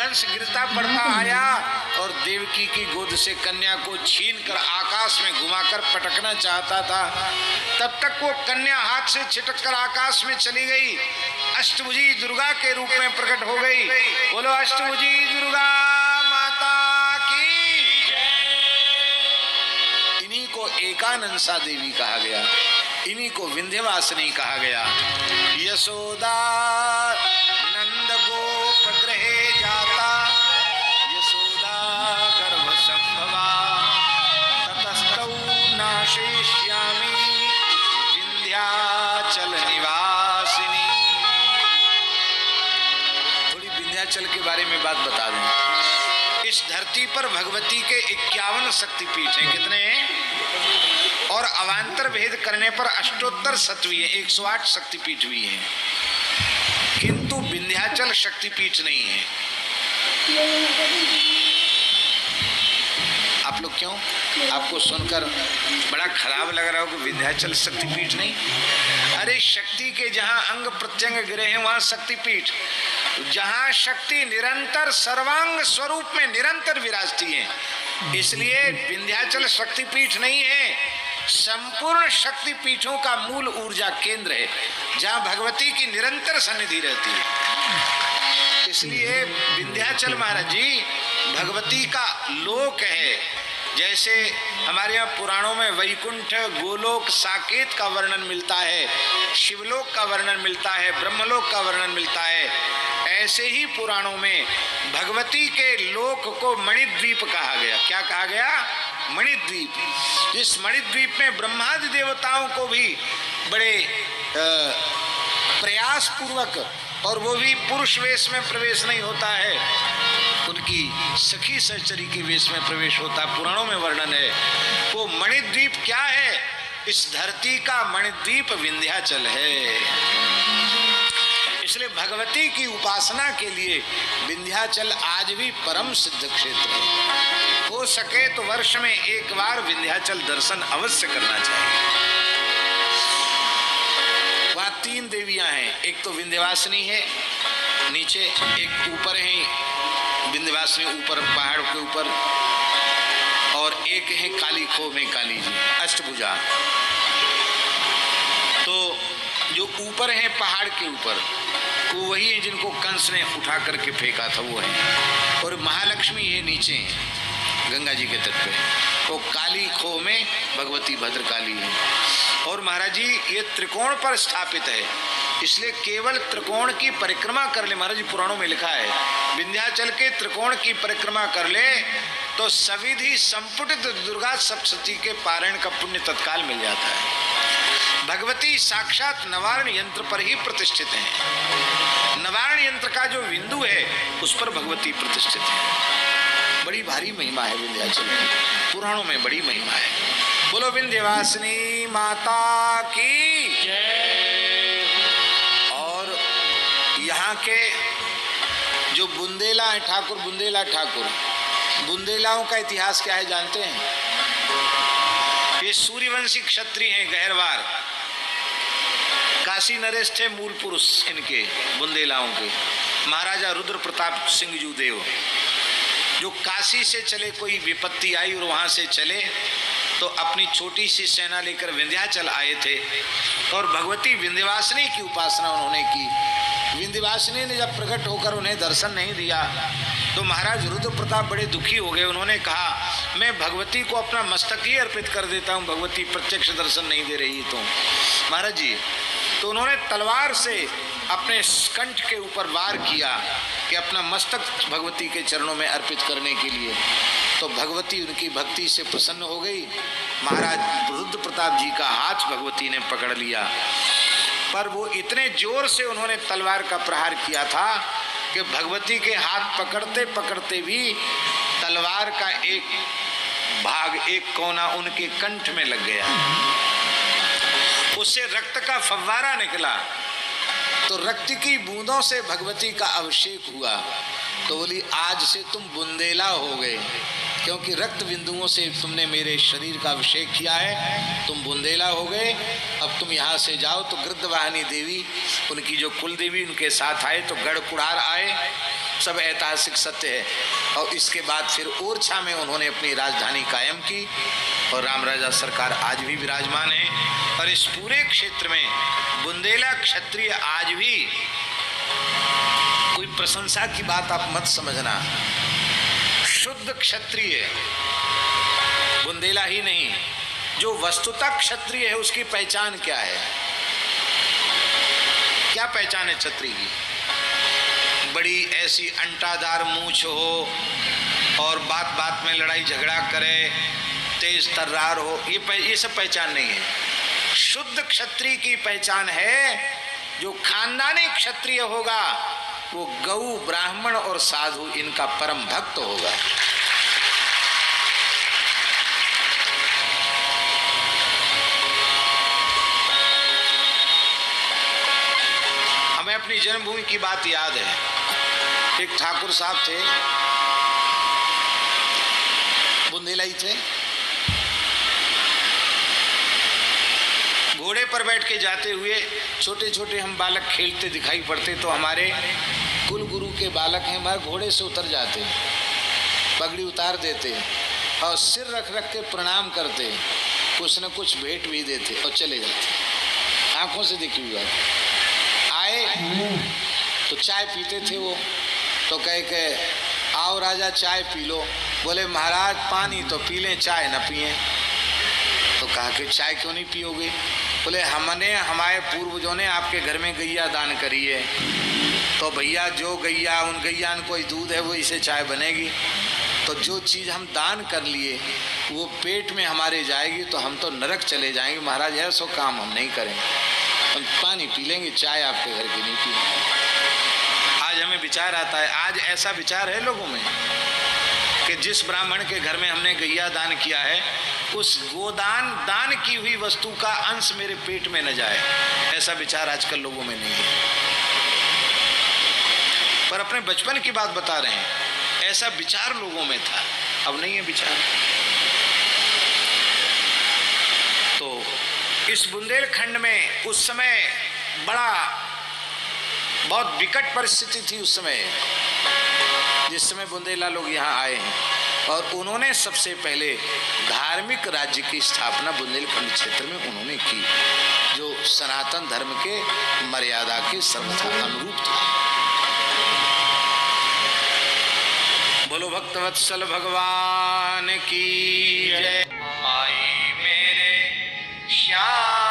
कंस गिरता पड़ता आया और देवकी की गोद से कन्या को छीनकर आकाश में घुमाकर पटकना चाहता था। तब तक वो कन्या हाथ से छिटककर आकाश में चली गई, अष्टभुजी दुर्गा के रूप में प्रकट हो गई। बोलो अष्टभुजी दुर्गा माता की। इन्हीं को एकानंसा देवी कहा गया, इन्हीं को विंध्यवासिनी कहा गया। यशोदा नंद गोप गृहे जाता, यशोदा गर्भ संभवा, ततस्तौ नाशयिष्यामि विंध्याचल निवासिनी। थोड़ी विंध्याचल के बारे में बात बता दें। इस धरती पर भगवती के 51 शक्तिपीठ हैं। कितने हैं? और अवान्तर भेद करने पर अष्टोत्तर सत्वी है, 108 शक्तिपीठ भी हैं, किंतु विंध्याचल शक्तिपीठ नहीं है। आप लोग क्यों? आपको सुनकर बड़ा खराब लग रहा हो कि विंध्याचल शक्तिपीठ नहीं? अरे शक्ति के जहां अंग प्रत्यंग गिरे हैं वहां शक्तिपीठ, जहां शक्ति निरंतर सर्वांग स्वरूप में निरंतर विराजती है, इसलिए विंध्याचल शक्तिपीठ नहीं है, संपूर्ण शक्तिपीठों का मूल ऊर्जा केंद्र है, जहां भगवती की निरंतर सन्निधि रहती है। इसलिए विंध्याचल महाराज जी भगवती का लोक है। जैसे हमारे यहाँ पुराणों में वैकुंठ, गोलोक, साकेत का वर्णन मिलता है, शिवलोक का वर्णन मिलता है, ब्रह्मलोक का वर्णन मिलता है, ऐसे ही पुराणों में भगवती के लोक को मणिद्वीप कहा गया। क्या कहा गया? मणिद्वीप। इस मणिद्वीप में ब्रह्मादि देवताओं को भी बड़े प्रयास पूर्वक, और वो भी पुरुष वेश में प्रवेश नहीं होता है, उनकी सखी सहचरी के वेश में प्रवेश होता है। पुराणों में वर्णन है। वो मणिद्वीप क्या है? इस धरती का मणिद्वीप विंध्याचल है। इसलिए भगवती की उपासना के लिए विंध्याचल आज भी परम सिद्ध क्षेत्र है। हो सके तो वर्ष में एक बार विंध्याचल दर्शन अवश्य करना चाहिए। वहां 3 देवियां हैं, एक तो विंध्यवासिनी है नीचे, एक ऊपर है विंध्यवासिनी ऊपर पहाड़ के ऊपर, और एक है काली खो में काली जी, अष्टभुजा। तो जो ऊपर है पहाड़ के ऊपर वो वही है जिनको कंस ने उठा करके फेंका था, वो है। और महालक्ष्मी है नीचे गंगा जी के तट पे, वो काली खो में भगवती भद्रकाली है। और महाराज जी ये त्रिकोण पर स्थापित है, इसलिए केवल त्रिकोण की परिक्रमा कर ले। महाराज जी पुराणों में लिखा है विंध्याचल के त्रिकोण की परिक्रमा कर ले तो सविधि संपुटित दुर्गा सप्तशती के पारायण का पुण्य तत्काल मिल जाता है। भगवती साक्षात नवारण यंत्र पर ही प्रतिष्ठित है। नवारण यंत्र का जो बिंदु है उस पर भगवती प्रतिष्ठित है। बड़ी भारी महिमा है विंध्याचल की, पुराणों में बड़ी महिमा है। बोलो विंध्यवासिनी माता की जय। और यहाँ के जो बुंदेला है ठाकुर, बुंदेला ठाकुर, बुंदेलाओं का इतिहास क्या है जानते हैं? ये सूर्यवंशी क्षत्रिय हैं, गहरवार काशी नरेश थे मूल पुरुष इनके बुंदेलाओं के। महाराजा रुद्र प्रताप सिंह जू देव जो काशी से चले, कोई विपत्ति आई और वहां से चले तो अपनी छोटी सी सेना लेकर विंध्याचल आए थे और भगवती विंध्यवासिनी की उपासना उन्होंने की। विंध्यवासिनी ने जब प्रकट होकर उन्हें दर्शन नहीं दिया तो महाराज रुद्र प्रताप बड़े दुखी हो गए। उन्होंने कहा मैं भगवती को अपना मस्तक ही अर्पित कर देता हूँ, भगवती प्रत्यक्ष दर्शन नहीं दे रही तो। महाराज जी तो उन्होंने तलवार से अपने कंठ के ऊपर वार किया कि अपना मस्तक भगवती के चरणों में अर्पित करने के लिए। तो भगवती उनकी भक्ति से प्रसन्न हो गई। महाराज रुद्र प्रताप जी का हाथ भगवती ने पकड़ लिया, पर वो इतने जोर से उन्होंने तलवार का प्रहार किया था कि भगवती के हाथ पकड़ते पकड़ते भी तलवार का एक भाग, एक कोना उनके कंठ में लग गया। उससे रक्त का फव्वारा निकला तो रक्त की बूंदों से भगवती का अभिषेक हुआ। तो बोली आज से तुम बुंदेला हो गए, क्योंकि रक्त बिंदुओं से तुमने मेरे शरीर का अभिषेक किया है, तुम बुंदेला हो गए। अब तुम यहाँ से जाओ। तो गिरधवाहिनी देवी उनकी जो कुल देवी उनके साथ आए, तो गढ़कुड़ार आए सब ऐतिहासिक सत्य है। और इसके बाद फिर ओरछा में उन्होंने अपनी राजधानी कायम की और राम राजा सरकार आज भी विराजमान है। और इस पूरे क्षेत्र में बुंदेला क्षत्रिय आज भी, कोई प्रशंसा की बात आप मत समझना, शुद्ध क्षत्रिय बुंदेला ही नहीं, जो वस्तुतः क्षत्रिय है उसकी पहचान क्या है? क्या पहचान है क्षत्रिय की? बड़ी ऐसी अंटादार मूंछ हो और बात बात में लड़ाई झगड़ा करे, तेज तर्रार हो, ये सब पहचान नहीं है। शुद्ध क्षत्रिय की पहचान है, जो खानदानी क्षत्रिय होगा वो गौ, ब्राह्मण और साधु इनका परम भक्त होगा। हमें अपनी जन्मभूमि की बात याद है। एक ठाकुर साहब थे, बुंदेला ही थे, घोड़े पर बैठ के जाते हुए छोटे छोटे हम बालक खेलते दिखाई पड़ते, तो हमारे कुल गुरु के बालक हैं, हमारे घोड़े से उतर जाते, पगड़ी उतार देते और सिर रख रख के प्रणाम करते, कुछ न कुछ भेंट भी देते और चले जाते। आंखों से देखी हुई बात। आए तो चाय पीते थे वो, तो कह के आओ राजा चाय पी लो। बोले महाराज पानी तो पी लें, चाय न पिए। तो कहा कि चाय क्यों नहीं पियोगे? बोले हमने, हमारे पूर्वजों ने आपके घर में गैया दान करी है, तो भैया जो गैया, उन गैया को कोई दूध है वो इसे चाय बनेगी, तो जो चीज़ हम दान कर लिए वो पेट में हमारे जाएगी तो हम तो नरक चले जाएंगे। महाराज ऐसा काम हम नहीं करेंगे, हम पानी पी लेंगे, चाय आपके घर की नहीं पी। आज हमें विचार आता है, आज ऐसा विचार है लोगों में कि जिस ब्राह्मण के घर में हमने गैया दान किया है, उस गोदान दान की हुई वस्तु का अंश मेरे पेट में न जाए, ऐसा विचार आजकल लोगों में नहीं है। पर अपने बचपन की बात बता रहे हैं, ऐसा विचार लोगों में था, अब नहीं है विचार। तो इस बुंदेलखंड में उस समय बहुत विकट परिस्थिति थी उस समय, जिस समय बुंदेला लोग यहाँ आए हैं, और उन्होंने सबसे पहले धार्मिक राज्य की स्थापना बुंदेलखंड क्षेत्र में उन्होंने की, जो सनातन धर्म के मर्यादा के सर्वथा अनुरूप था। बोलो भक्तवत्सल भगवान की जय। माई मेरे श्याम